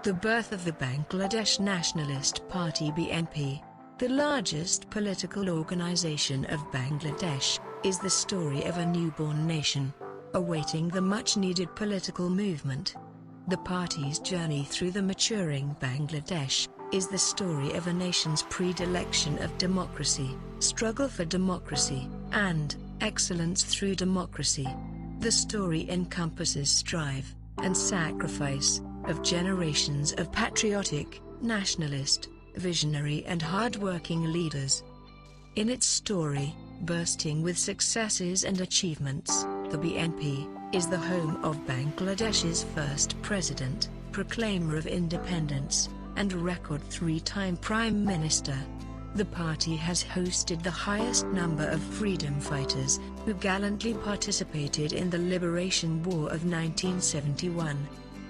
The birth of the Bangladesh Nationalist Party (BNP), the largest political organization of Bangladesh, is the story of a newborn nation, awaiting the much-needed political movement. The party's journey through the maturing Bangladesh is the story of a nation's predilection of democracy, struggle for democracy, and excellence through democracy. The story encompasses strife and sacrifice of generations of patriotic, nationalist, visionary and hard-working leaders. In its story, bursting with successes and achievements, the BNP is the home of Bangladesh's first president, proclaimer of independence, and record three-time prime minister. The party has hosted the highest number of freedom fighters who gallantly participated in the Liberation War of 1971.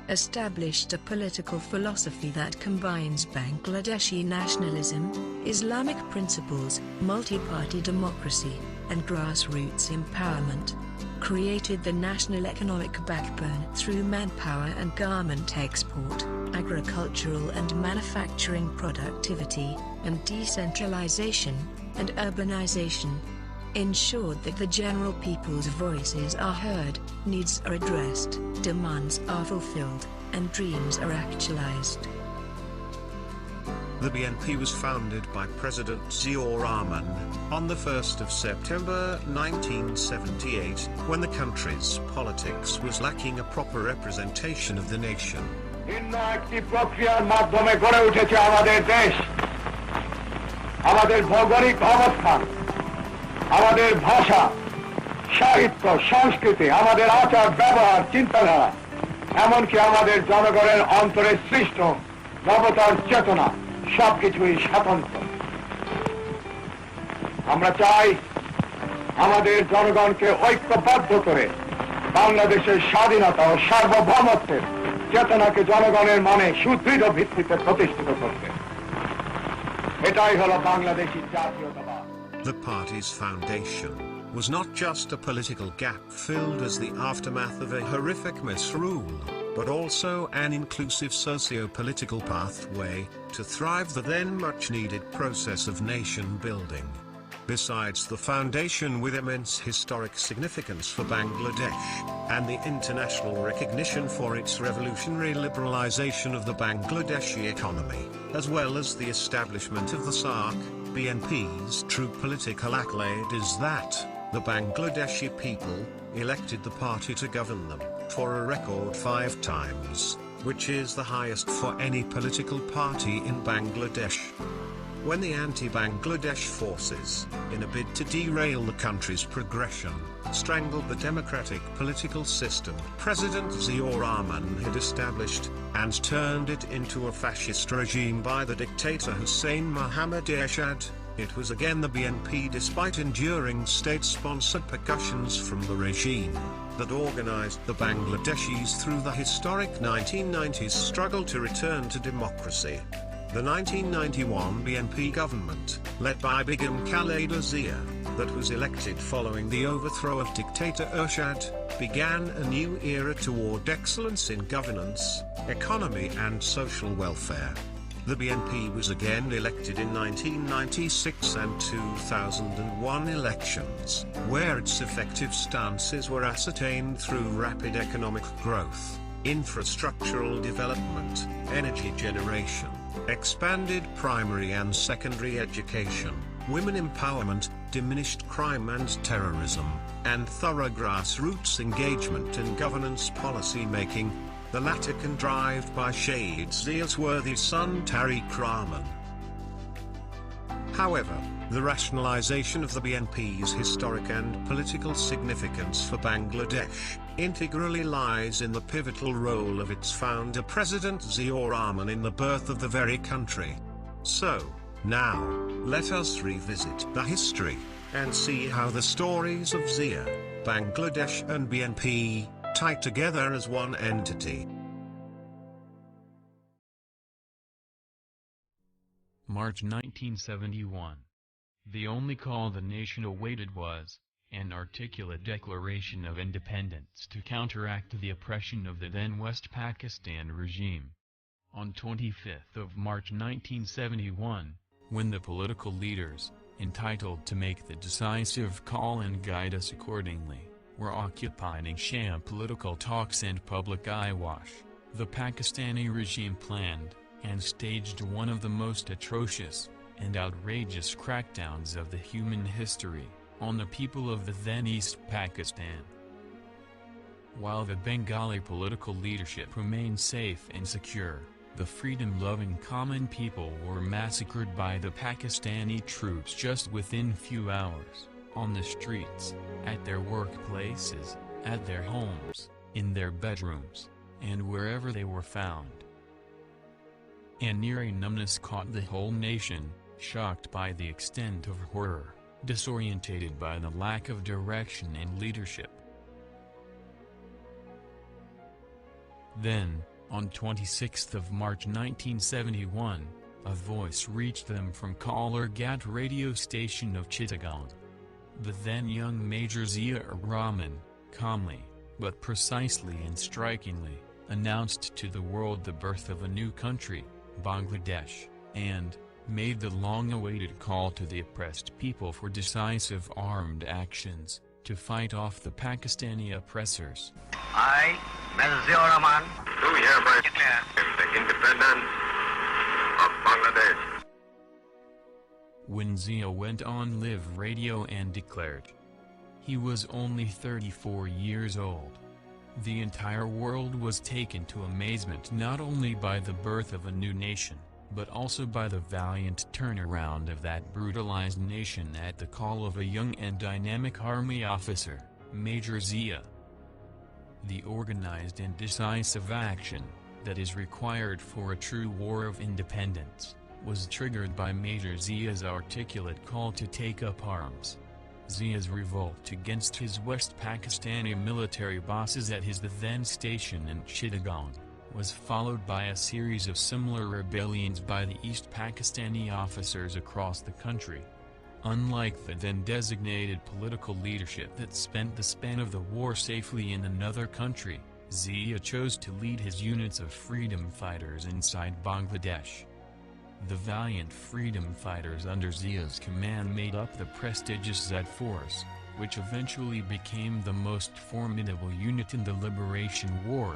Established a political philosophy that combines Bangladeshi nationalism, Islamic principles, multi-party democracy, and grassroots empowerment. Created the national economic backbone through manpower and garment export, agricultural and manufacturing productivity, and decentralization and urbanization. Ensured that the general people's voices are heard, needs are addressed, demands are fulfilled, and dreams are actualized. The BNP was founded by President Ziaur Rahman on the 1st of September 1978, when the country's politics was lacking a proper representation of the nation. আমাদের ভাষা, সাহিত্য, সংস্কৃতি, আমাদের আচার ব্যবহার, চিন্তাধারা, এমনকি আমাদের জনগণের অন্তরে সৃষ্ট নবতার চেতনা সবকিছুই স্বতন্ত্র। আমরা চাই আমাদের জনগণকে ঐক্যবদ্ধ করে বাংলাদেশের স্বাধীনতা ও সার্বভৌমত্বের চেতনাকে জনগণের মনে সুদৃঢ় ভিত্তিতে প্রতিষ্ঠিত করতে। এটাই হলো বাংলাদেশী জাতীয়তাবাদ। The party's foundation was not just a political gap filled as the aftermath of a horrific misrule, but also an inclusive socio-political pathway to thrive the then much-needed process of nation-building. Besides the foundation with immense historic significance for Bangladesh, and the international recognition for its revolutionary liberalization of the Bangladeshi economy, as well as the establishment of the SAARC, BNP's true political accolade is that the Bangladeshi people elected the party to govern them for a record 5 times, which is the highest for any political party in Bangladesh. When the anti-Bangladesh forces, in a bid to derail the country's progression, strangled the democratic political system President Ziaur Rahman had established, and turned it into a fascist regime by the dictator Hussein Mohammad Ershad, it was again the BNP, despite enduring state-sponsored percussions from the regime, that organized the Bangladeshis through the historic 1990s struggle to return to democracy. The 1991 BNP government, led by Begum Khaleda Zia, that was elected following the overthrow of dictator Ershad, began a new era toward excellence in governance, economy and social welfare. The BNP was again elected in 1996 and 2001 elections, where its effective stances were ascertained through rapid economic growth, infrastructural development, energy generation, expanded primary and secondary education, women empowerment, diminished crime and terrorism, and thorough grassroots engagement in governance policy making, the latter contrived by Sheikh Zia's worthy son Tariq Rahman. However, the rationalization of the BNP's historic and political significance for Bangladesh integrally lies in the pivotal role of its founder President Ziaur Rahman in the birth of the very country. So, now, let us revisit the history, and see how the stories of Zia, Bangladesh and BNP tie together as one entity. March 1971. The only call the nation awaited was an articulate declaration of independence to counteract the oppression of the then West Pakistan regime. On 25th of March 1971, when the political leaders, entitled to make the decisive call and guide us accordingly, were occupying sham political talks and public eyewash, the Pakistani regime planned, and staged one of the most atrocious and outrageous crackdowns of the human history, on the people of the then East Pakistan. While the Bengali political leadership remained safe and secure, the freedom-loving common people were massacred by the Pakistani troops just within few hours, on the streets, at their workplaces, at their homes, in their bedrooms, and wherever they were found. An eerie numbness caught the whole nation, shocked by the extent of horror, disorientated by the lack of direction and leadership. Then, on 26th of March 1971, a voice reached them from Kalargat radio station of Chittagong. The then young Major Zia-ur-Rahman, calmly, but precisely and strikingly, announced to the world the birth of a new country, Bangladesh, and made the long-awaited call to the oppressed people for decisive armed actions, to fight off the Pakistani oppressors. I, Major Zia-ur-Rahman, do hereby declare the independence of Bangladesh. When Zia went on live radio and declared he was only 34 years old, the entire world was taken to amazement not only by the birth of a new nation, but also by the valiant turnaround of that brutalized nation at the call of a young and dynamic army officer, Major Zia. The organized and decisive action that is required for a true war of independence was triggered by Major Zia's articulate call to take up arms. Zia's revolt against his West Pakistani military bosses at his then station in Chittagong was followed by a series of similar rebellions by the East Pakistani officers across the country. Unlike the then designated political leadership that spent the span of the war safely in another country, Zia chose to lead his units of freedom fighters inside Bangladesh. The valiant freedom fighters under Zia's command made up the prestigious Z Force, which eventually became the most formidable unit in the Liberation War.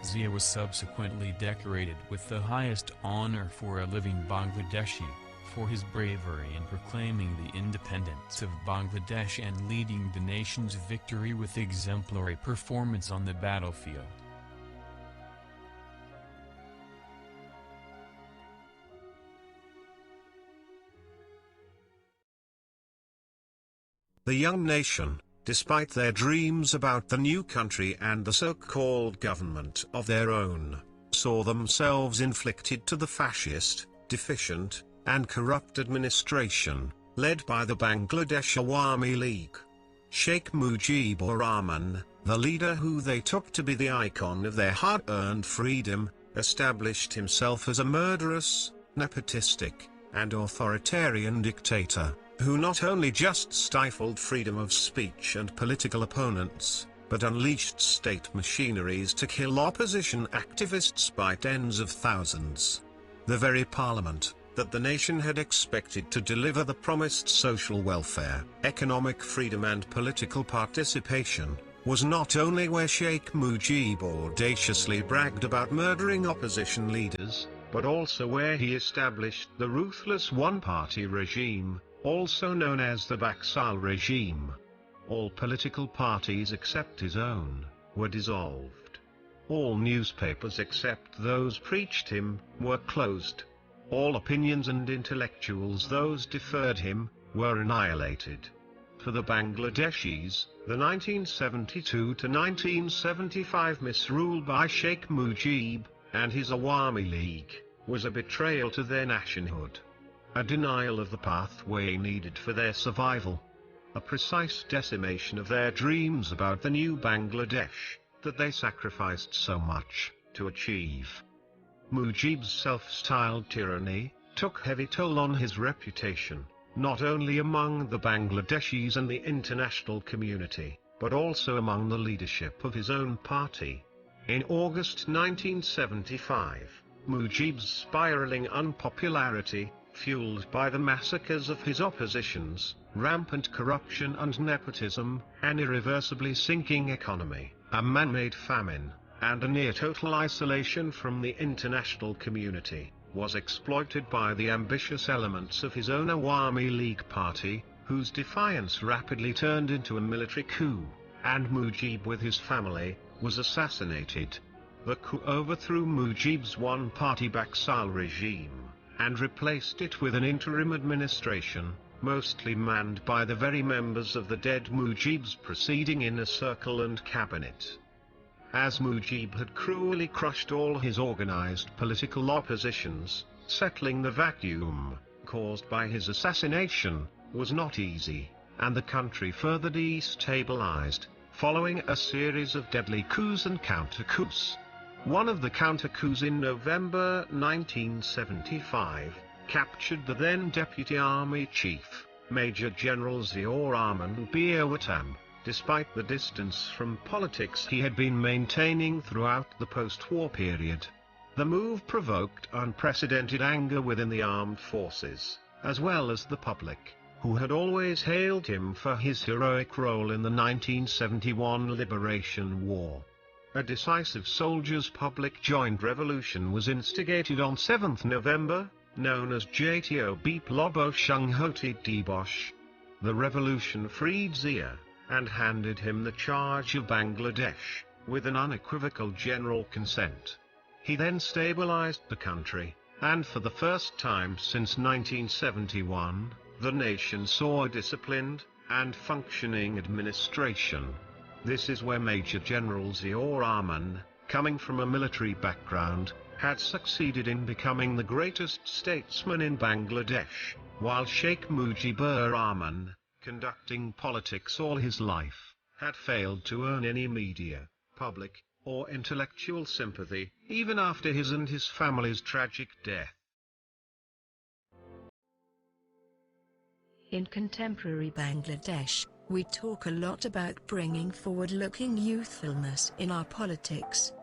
Zia was subsequently decorated with the highest honor for a living Bangladeshi, for his bravery in proclaiming the independence of Bangladesh and leading the nation's victory with exemplary performance on the battlefield. The young nation, despite their dreams about the new country and the so-called government of their own, saw themselves inflicted to the fascist, deficient, and corrupt administration, led by the Bangladesh Awami League. Sheikh Mujibur Rahman, the leader who they took to be the icon of their hard-earned freedom, established himself as a murderous, nepotistic, and authoritarian dictator, who not only just stifled freedom of speech and political opponents, but unleashed state machineries to kill opposition activists by tens of thousands. The very parliament that the nation had expected to deliver the promised social welfare, economic freedom and political participation, was not only where Sheikh Mujib audaciously bragged about murdering opposition leaders, but also where he established the ruthless one-party regime, also known as the Baksal regime. All political parties except his own were dissolved. All newspapers except those preached him were closed. All opinions and intellectuals, those deferred him, were annihilated. For the Bangladeshis, the 1972 to 1975 misrule by Sheikh Mujib and his Awami League was a betrayal to their nationhood, a denial of the pathway needed for their survival, a precise decimation of their dreams about the new Bangladesh that they sacrificed so much to achieve. Mujib's self-styled tyranny took heavy toll on his reputation, not only among the Bangladeshis and the international community, but also among the leadership of his own party. In August 1975, Mujib's spiraling unpopularity, fueled by the massacres of his oppositions, rampant corruption and nepotism, an irreversibly sinking economy, a man-made famine, and a near-total isolation from the international community, was exploited by the ambitious elements of his own Awami League party, whose defiance rapidly turned into a military coup, and Mujib with his family was assassinated. The coup overthrew Mujib's one-party Baksal regime, and replaced it with an interim administration, mostly manned by the very members of the dead Mujib's preceding inner circle and cabinet. As Mujib had cruelly crushed all his organized political oppositions, settling the vacuum caused by his assassination was not easy, and the country further destabilized, following a series of deadly coups and counter-coups. One of the counter-coups in November 1975 captured the then Deputy Army Chief, Major General Ziaur Rahman Biawatam, despite the distance from politics he had been maintaining throughout the post-war period. The move provoked unprecedented anger within the armed forces, as well as the public, who had always hailed him for his heroic role in the 1971 Liberation War. A decisive soldiers' public joint revolution was instigated on 7 November, known as Jatio Biplobo Shunghoti Dibosh. The revolution freed Zia, and handed him the charge of Bangladesh, with an unequivocal general consent. He then stabilized the country, and for the first time since 1971, the nation saw a disciplined and functioning administration. This is where Major General Ziaur Rahman, coming from a military background, had succeeded in becoming the greatest statesman in Bangladesh, while Sheikh Mujibur Rahman, conducting politics all his life, had failed to earn any media, public, or intellectual sympathy, even after his and his family's tragic death. In contemporary Bangladesh, we talk a lot about bringing forward-looking youthfulness in our politics.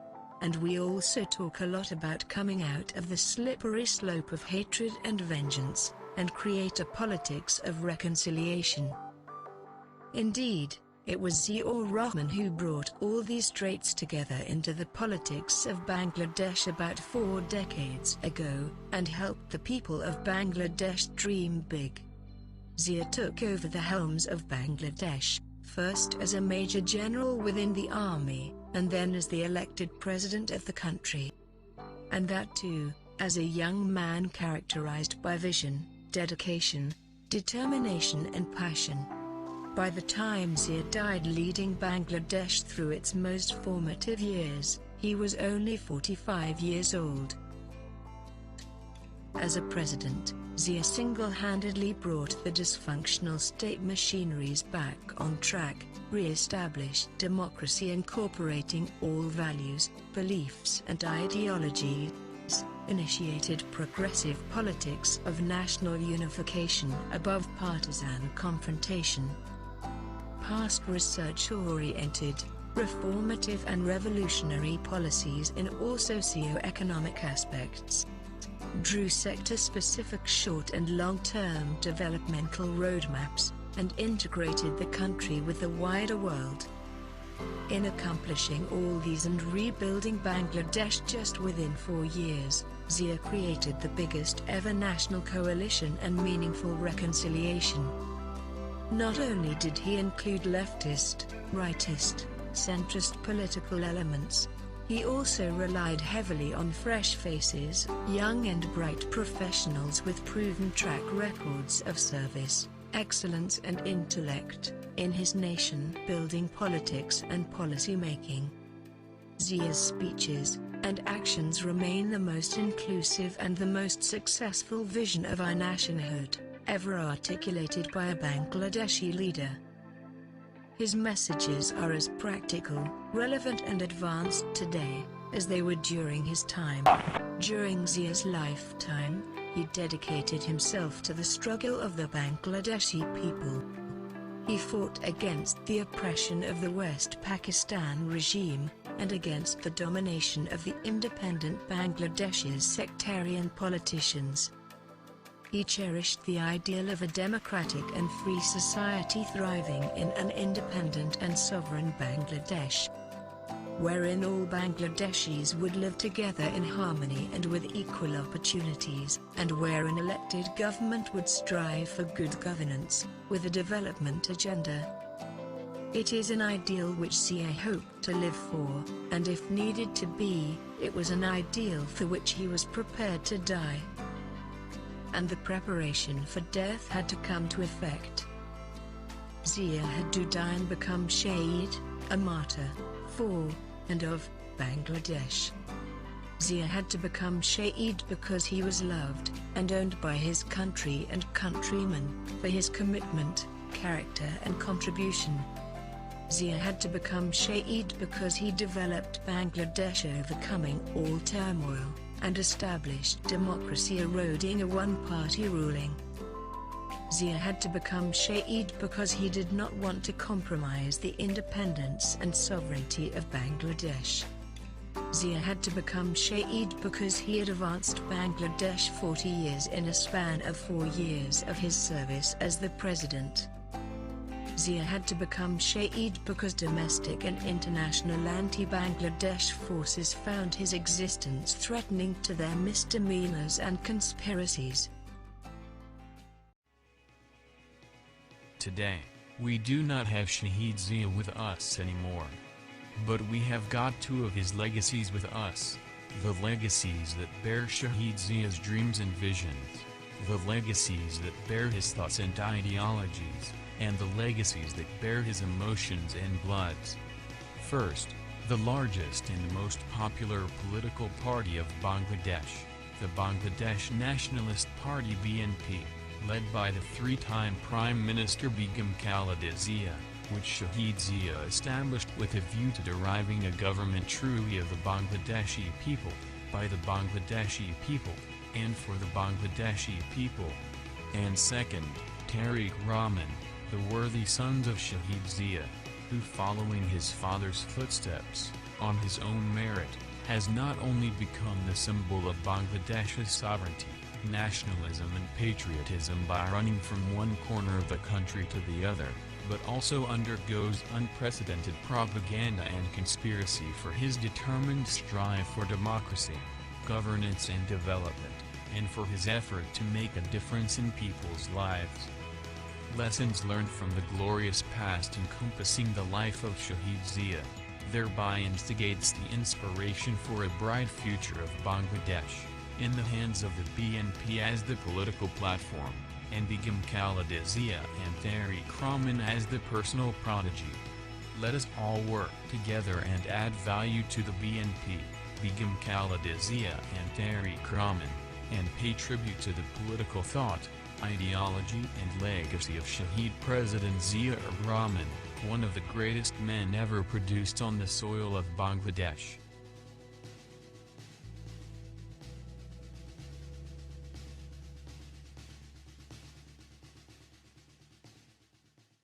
And we also talk a lot about coming out of the slippery slope of hatred and vengeance, and create a politics of reconciliation. Indeed, it was Ziaur Rahman who brought all these traits together into the politics of Bangladesh about 4 decades ago, and helped the people of Bangladesh dream big. Zia took over the helms of Bangladesh, first as a major general within the army, and then as the elected president of the country. And that too, as a young man characterized by vision, dedication, determination and passion. By the time Zia died leading Bangladesh through its most formative years, he was only 45 years old. As a president, Zia single-handedly brought the dysfunctional state machineries back on track, re-established democracy incorporating all values, beliefs and ideologies, initiated progressive politics of national unification above partisan confrontation, passed research-oriented, reformative and revolutionary policies in all socio-economic aspects, drew sector-specific short and long-term developmental roadmaps, and integrated the country with the wider world. In accomplishing all these and rebuilding Bangladesh just within 4 years, Zia created the biggest ever national coalition and meaningful reconciliation. Not only did he include leftist, rightist, centrist political elements, he also relied heavily on fresh faces, young and bright professionals with proven track records of service, excellence and intellect, in his nation-building politics and policy-making. Zia's speeches and actions remain the most inclusive and the most successful vision of our nationhood, ever articulated by a Bangladeshi leader. His messages are as practical, relevant and advanced today, as they were during his time. During Zia's lifetime, he dedicated himself to the struggle of the Bangladeshi people. He fought against the oppression of the West Pakistan regime, and against the domination of the independent Bangladesh's sectarian politicians. He cherished the ideal of a democratic and free society thriving in an independent and sovereign Bangladesh, wherein all Bangladeshis would live together in harmony and with equal opportunities, and where an elected government would strive for good governance, with a development agenda. It is an ideal which Zia hoped to live for, and if needed to be, it was an ideal for which he was prepared to die. And the preparation for death had to come to effect. Zia had to die and become Shaheed, a martyr, for, and of, Bangladesh. Zia had to become Shaheed because he was loved, and owned by his country and countrymen, for his commitment, character and contribution. Zia had to become Shaheed because he developed Bangladesh overcoming all turmoil, and established democracy eroding a one-party ruling. Zia had to become Shaheed because he did not want to compromise the independence and sovereignty of Bangladesh. Zia had to become Shaheed because he had advanced Bangladesh 40 years in a span of 4 years of his service as the president. Zia had to become Shaheed because domestic and international anti-Bangladesh forces found his existence threatening to their misdemeanors and conspiracies. Today, we do not have Shaheed Zia with us anymore. But we have got two of his legacies with us. The legacies that bear Shaheed Zia's dreams and visions. The legacies that bear his thoughts and ideologies, and the legacies that bear his emotions and bloods. First, the largest and most popular political party of Bangladesh, the Bangladesh Nationalist Party-BNP, led by the three-time Prime Minister Begum Khaleda Zia, which Shaheed Zia established with a view to deriving a government truly of the Bangladeshi people, by the Bangladeshi people, and for the Bangladeshi people. And second, Tariq Rahman, the worthy sons of Shaheed Zia, who following his father's footsteps, on his own merit, has not only become the symbol of Bangladesh's sovereignty, nationalism and patriotism by running from one corner of the country to the other, but also undergoes unprecedented propaganda and conspiracy for his determined strive for democracy, governance and development, and for his effort to make a difference in people's lives. Lessons learned from the glorious past encompassing the life of Shaheed Zia, thereby instigates the inspiration for a bright future of Bangladesh, in the hands of the BNP as the political platform, and Begum Khaleda Zia and Tariq Rahman as the personal prodigy. Let us all work together and add value to the BNP, Begum Khaleda Zia and Tariq Rahman, and pay tribute to the political thought, ideology and legacy of Shaheed President Zia Rahman, one of the greatest men ever produced on the soil of Bangladesh.